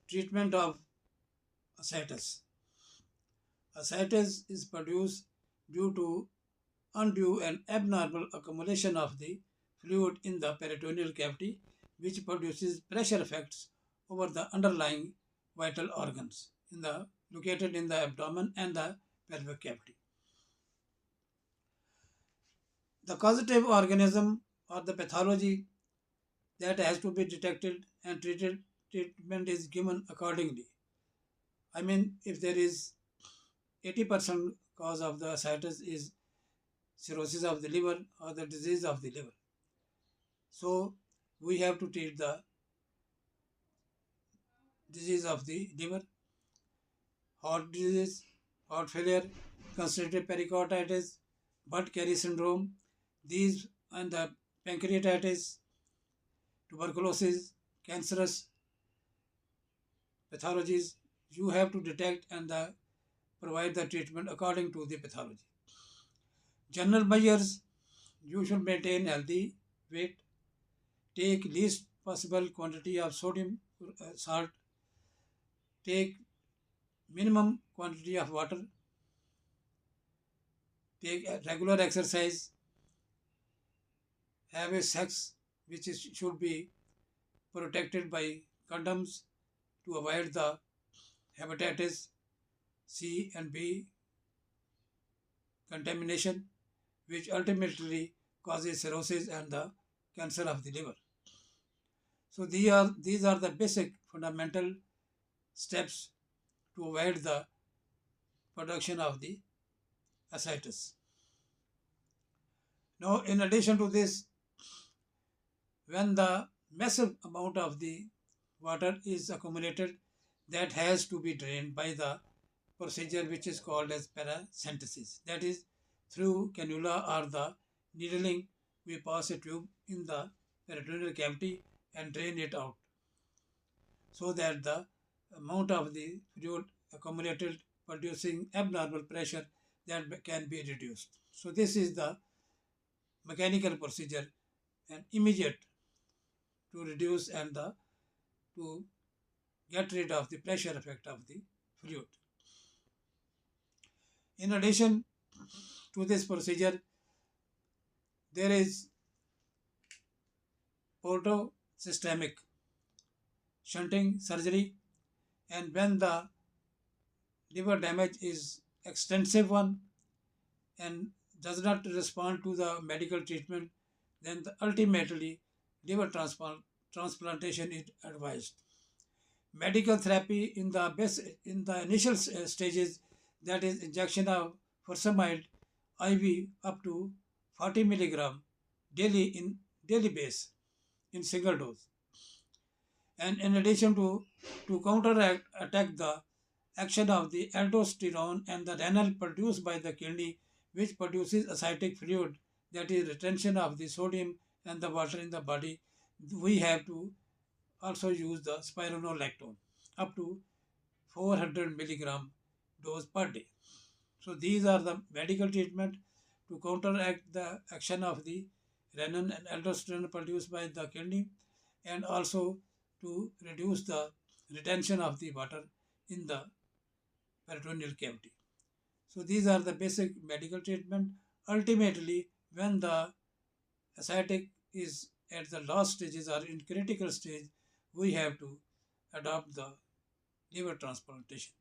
Treatment of ascites. Ascites is produced due to undue and abnormal accumulation of the fluid in the peritoneal cavity, which produces pressure effects over the underlying vital organs located in the abdomen and the pelvic cavity. The causative organism or the pathology that has to be detected and treatment is given accordingly. I mean, if there is 80% cause of the ascites is cirrhosis of the liver or the disease of the liver. So we have to treat the disease of the liver, heart disease, heart failure, constrictive pericarditis, Budd-Chiari syndrome, these and the pancreatitis, tuberculosis, cancerous pathologies, you have to detect and provide the treatment according to the pathology. General measures, you should maintain healthy weight, take least possible quantity of sodium salt, take minimum quantity of water, take regular exercise, have a sex which should be protected by condoms to avoid the hepatitis C and B contamination, which ultimately causes cirrhosis and the cancer of the liver. So these are the basic fundamental steps to avoid the production of the ascites. Now, in addition to this, when the massive amount of the water is accumulated, that has to be drained by the procedure which is called as paracentesis. That is, through cannula or the needling, we pass a tube in the peritoneal cavity and drain it out so that the amount of the fluid accumulated producing abnormal pressure that can be reduced. So this is the mechanical procedure and immediate to reduce and to get rid of the pressure effect of the fluid. In addition to this procedure, there is portosystemic shunting surgery, and when the liver damage is extensive one and does not respond to the medical treatment, then ultimately liver transplantation is advised. Medical therapy in the initial stages, that is injection of furosemide IV up to 40 milligram daily base in single dose. And in addition to counteract attack the action of the aldosterone and the renal produced by the kidney, which produces ascitic fluid, that is retention of the sodium and the water in the body, we have to also use the spironolactone up to 400 milligram dose per day. So these are the medical treatment to counteract the action of the renin and aldosterone produced by the kidney, and also to reduce the retention of the water in the peritoneal cavity. So these are the basic medical treatment. Ultimately, when the ascitic is at the last stages or in critical stage, we have to adopt the liver transplantation.